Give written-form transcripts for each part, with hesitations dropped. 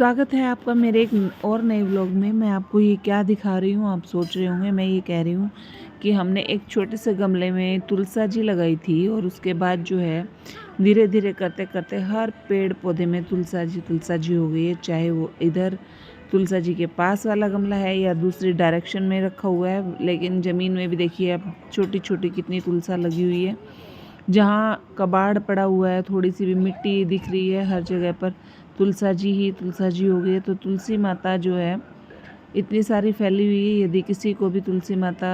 स्वागत है आपका मेरे एक और नए व्लॉग में। मैं आपको ये क्या दिखा रही हूँ, आप सोच रहे होंगे। मैं ये कह रही हूँ कि हमने एक छोटे से गमले में तुलसा जी लगाई थी और उसके बाद जो है धीरे धीरे करते करते हर पेड़ पौधे में तुलसा जी हो गई है। चाहे वो इधर तुलसा जी के पास वाला गमला है या दूसरी डायरेक्शन में रखा हुआ है, लेकिन ज़मीन में भी देखिए अब छोटी छोटी कितनी तुलसा लगी हुई है। जहाँ कबाड़ पड़ा हुआ है, थोड़ी सी भी मिट्टी दिख रही है, हर जगह पर तुलसा जी ही तुलसा जी हो गई है। तो तुलसी माता जो है इतनी सारी फैली हुई है। यदि किसी को भी तुलसी माता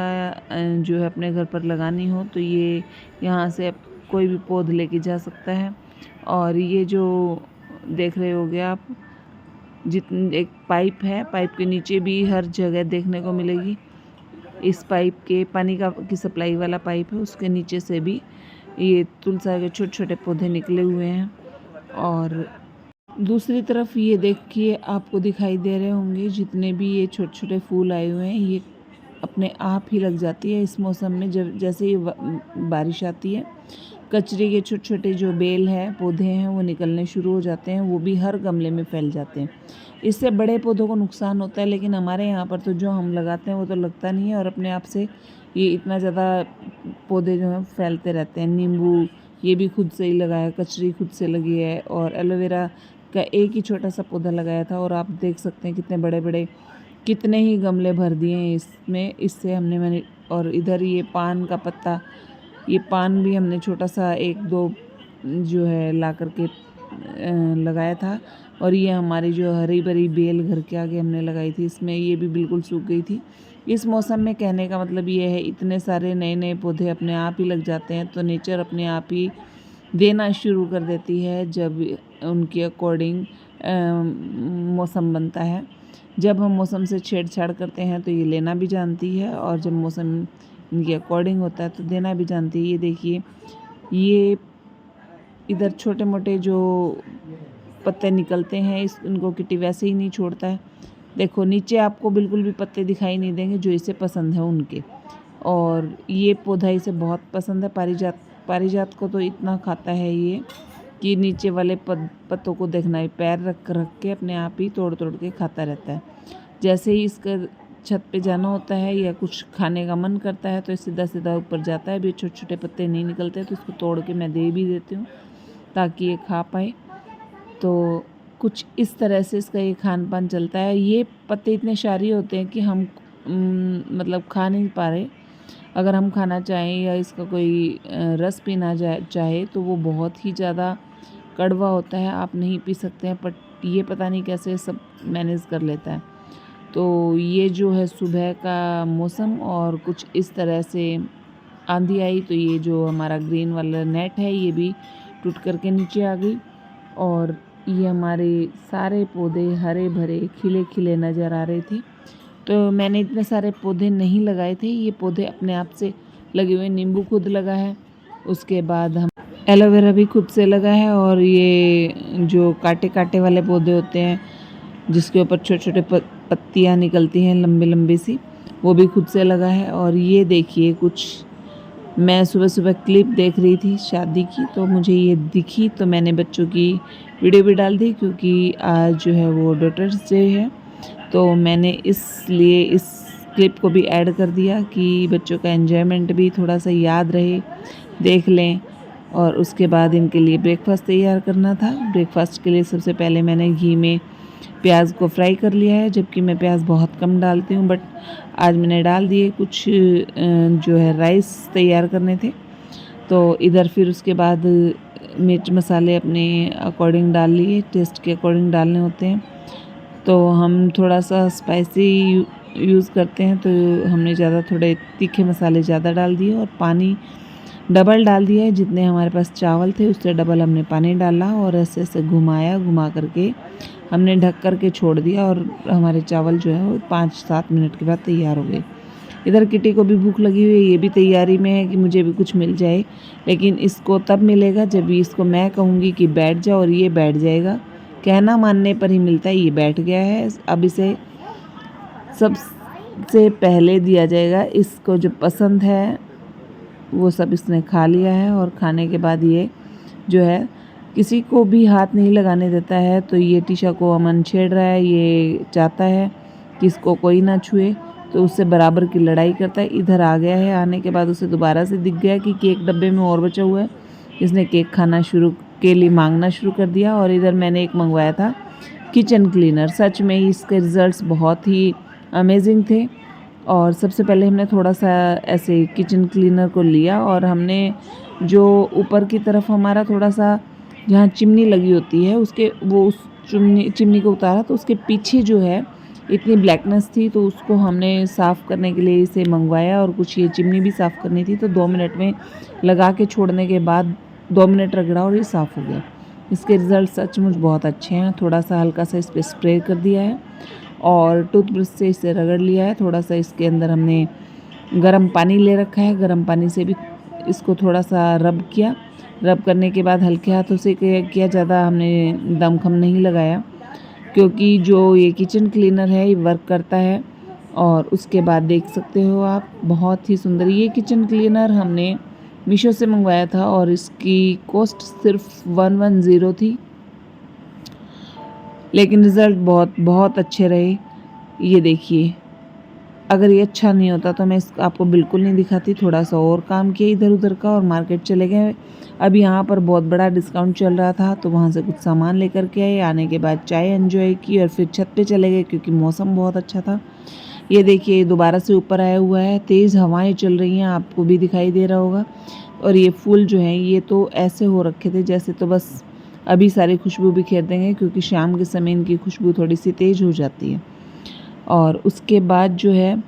जो है अपने घर पर लगानी हो तो ये यहाँ से कोई भी पौध लेके जा सकता है। और ये जो देख रहे होगे आप, जितने एक पाइप है, पाइप के नीचे भी हर जगह देखने को मिलेगी। इस पाइप के पानी की सप्लाई वाला पाइप है, उसके नीचे से भी ये तुलसा के छोटे छोटे पौधे निकले हुए हैं। और दूसरी तरफ ये देखिए, आपको दिखाई दे रहे होंगे जितने भी ये छोटे छोटे फूल आए हुए हैं, ये अपने आप ही लग जाती है इस मौसम में। जब जैसे ही बारिश आती है, कचरे के छोटे छोटे जो बेल हैं, पौधे हैं, वो निकलने शुरू हो जाते हैं। वो भी हर गमले में फैल जाते हैं। इससे बड़े पौधों को नुकसान होता है, लेकिन हमारे यहाँ पर तो जो हम लगाते हैं वो तो लगता नहीं है और अपने आप से ये इतना ज़्यादा पौधे जो हैं फैलते रहते हैं। नींबू ये भी खुद से ही लगाया, कचरी खुद से लगी है, और एलोवेरा का एक ही छोटा सा पौधा लगाया था और आप देख सकते हैं कितने बड़े बड़े, कितने ही गमले भर दिए हैं इसमें। इससे मैंने और इधर ये पान का पत्ता, ये पान भी हमने छोटा सा एक दो जो है ला करके लगाया था। और ये हमारी जो हरी भरी बेल घर के आगे हमने लगाई थी, इसमें ये भी बिल्कुल सूख गई थी। इस मौसम में कहने का मतलब ये है, इतने सारे नए नए पौधे अपने आप ही लग जाते हैं। तो नेचर अपने आप ही देना शुरू कर देती है जब उनके अकॉर्डिंग मौसम बनता है। जब हम मौसम से छेड़छाड़ करते हैं तो ये लेना भी जानती है, और जब मौसम इनके अकॉर्डिंग होता है तो देना भी जानती है। ये देखिए, ये इधर छोटे मोटे जो पत्ते निकलते हैं, इनको किटी वैसे ही नहीं छोड़ता है। देखो नीचे आपको बिल्कुल भी पत्ते दिखाई नहीं देंगे जो इसे पसंद है उनके। और ये पौधा इसे बहुत पसंद है। पारिजात को तो इतना खाता है ये कि नीचे वाले पत्तों को देखना है, पैर रख रख के अपने आप ही तोड़ तोड़ के खाता रहता है। जैसे ही इसका छत पे जाना होता है या कुछ खाने का मन करता है तो सीधा सीधा ऊपर जाता है। भी छोटे छोटे पत्ते नहीं निकलते तो इसको तोड़ के मैं दे भी देती हूँ ताकि ये खा पाए। तो कुछ इस तरह से इसका ये खान पान चलता है। ये पत्ते इतने क्षारीय होते हैं कि हम मतलब खा नहीं पा रहे। अगर हम खाना चाहें या इसका कोई रस पीना चाहे तो वो बहुत ही ज़्यादा कड़वा होता है, आप नहीं पी सकते हैं। बट ये पता नहीं कैसे सब मैनेज कर लेता है। तो ये जो है सुबह का मौसम और कुछ इस तरह से आंधी आई तो ये जो हमारा ग्रीन वाला नेट है ये भी टूट करके नीचे आ गई। और ये हमारे सारे पौधे हरे भरे खिले खिले नज़र आ रहे थे। तो मैंने इतने सारे पौधे नहीं लगाए थे, ये पौधे अपने आप से लगे हुए। नींबू खुद लगा है, उसके बाद हम एलोवेरा भी खुद से लगा है, और ये जो कांटे कांटे वाले पौधे होते हैं जिसके ऊपर छोटे छोटे पत्तियाँ निकलती हैं लंबी लंबी सी, वो भी खुद से लगा है। और ये देखिए, कुछ मैं सुबह सुबह क्लिप देख रही थी शादी की तो मुझे ये दिखी, तो मैंने बच्चों की वीडियो भी डाल दी क्योंकि आज जो है वो डॉटर्स डे है। तो मैंने इसलिए इस क्लिप को भी ऐड कर दिया कि बच्चों का एन्जॉयमेंट भी थोड़ा सा याद रहे, देख लें। और उसके बाद इनके लिए ब्रेकफास्ट तैयार करना था। ब्रेकफास्ट के लिए सबसे पहले मैंने घी में प्याज को फ्राई कर लिया है, जबकि मैं प्याज बहुत कम डालती हूँ, बट आज मैंने डाल दिए। कुछ जो है राइस तैयार करने थे, तो इधर फिर उसके बाद मिर्च मसाले अपने अकॉर्डिंग डाल लिए, टेस्ट के अकॉर्डिंग डालने होते हैं। तो हम थोड़ा सा स्पाइसी यूज़ करते हैं, तो हमने थोड़े तीखे मसाले ज़्यादा डाल दिए और पानी डबल डाल दिया है। जितने हमारे पास चावल थे उससे डबल हमने पानी डाला और ऐसे ऐसे घुमा करके हमने ढक कर के छोड़ दिया। और हमारे चावल जो है वो 5-7 मिनट के बाद तैयार हो गए। इधर किटी को भी भूख लगी हुई है, ये भी तैयारी में है कि मुझे भी कुछ मिल जाए, लेकिन इसको तब मिलेगा जब इसको मैं कहूँगी कि बैठ जाओ और ये बैठ जाएगा। कहना मानने पर ही मिलता है। ये बैठ गया है, अब इसे सबसे पहले दिया जाएगा। इसको जो पसंद है वो सब इसने खा लिया है, और खाने के बाद ये जो है किसी को भी हाथ नहीं लगाने देता है। तो ये टीशा को अमन छेड़ रहा है, ये चाहता है कि इसको कोई ना छुए, तो उससे बराबर की लड़ाई करता है। इधर आ गया है, आने के बाद उसे दोबारा से दिख गया कि केक डब्बे में और बचा हुआ है। इसने केक खाना शुरू के लिए मांगना शुरू कर दिया। और इधर मैंने एक मंगवाया था किचन क्लीनर। सच में इसके रिज़ल्ट्स बहुत ही अमेजिंग थे। और सबसे पहले हमने थोड़ा सा ऐसे किचन क्लीनर को लिया और हमने जो ऊपर की तरफ हमारा थोड़ा सा जहाँ चिमनी लगी होती है उसके वो उस चिमनी को उतारा, तो उसके पीछे जो है इतनी ब्लैकनेस थी, तो उसको हमने साफ़ करने के लिए इसे मंगवाया। और कुछ ये चिमनी भी साफ़ करनी थी, तो 2 मिनट में लगा के छोड़ने के बाद 2 मिनट रगड़ा और ये साफ़ हो गया। इसके रिज़ल्ट सचमुच बहुत अच्छे हैं। थोड़ा सा हल्का सा इस पर स्प्रे कर दिया है और टूथब्रश से इसे रगड़ लिया है। थोड़ा सा इसके अंदर हमने गर्म पानी ले रखा है, गर्म पानी से भी इसको थोड़ा सा रब किया। रब करने के बाद हल्के हाथों से किया, ज़्यादा हमने दमखम नहीं लगाया, क्योंकि जो ये किचन क्लीनर है ये वर्क करता है। और उसके बाद देख सकते हो आप, बहुत ही सुंदर ये किचन क्लीनर हमने मीशो से मंगवाया था और इसकी कॉस्ट सिर्फ 110 थी, लेकिन रिज़ल्ट बहुत बहुत अच्छे रहे। ये देखिए, अगर ये अच्छा नहीं होता तो मैं इसको आपको बिल्कुल नहीं दिखाती। थोड़ा सा और काम किया इधर उधर का और मार्केट चले गए। अब यहाँ पर बहुत बड़ा डिस्काउंट चल रहा था, तो वहाँ से कुछ सामान लेकर के आए। आने के बाद चाय एंजॉय की और फिर छत पे चले गए, क्योंकि मौसम बहुत अच्छा था। ये देखिए दोबारा से ऊपर आया हुआ है, तेज़ हवाएं चल रही हैं, आपको भी दिखाई दे रहा होगा। और ये फूल जो हैं ये तो ऐसे हो रखे थे जैसे तो बस अभी सारी खुशबू बिखेर देंगे, क्योंकि शाम के समय इनकी खुशबू थोड़ी सी तेज़ हो जाती है। और उसके बाद जो है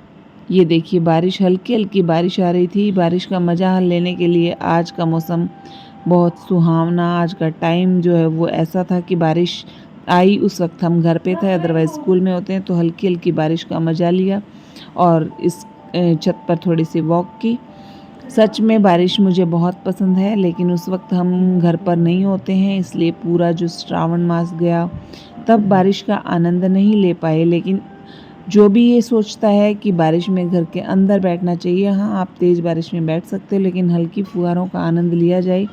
ये देखिए, बारिश, हल्की हल्की बारिश आ रही थी। बारिश का मज़ा लेने के लिए आज का मौसम बहुत सुहावना, आज का टाइम जो है वो ऐसा था कि बारिश आई उस वक्त हम घर पे थे, अदरवाइज़ स्कूल में होते हैं। तो हल्की हल्की बारिश का मज़ा लिया और इस छत पर थोड़ी सी वॉक की। सच में बारिश मुझे बहुत पसंद है, लेकिन उस वक्त हम घर पर नहीं होते हैं, इसलिए पूरा जो श्रावण मास गया तब बारिश का आनंद नहीं ले पाए। लेकिन जो भी ये सोचता है कि बारिश में घर के अंदर बैठना चाहिए, हाँ आप तेज़ बारिश में बैठ सकते हो, लेकिन हल्की फुहारों का आनंद लिया जाए।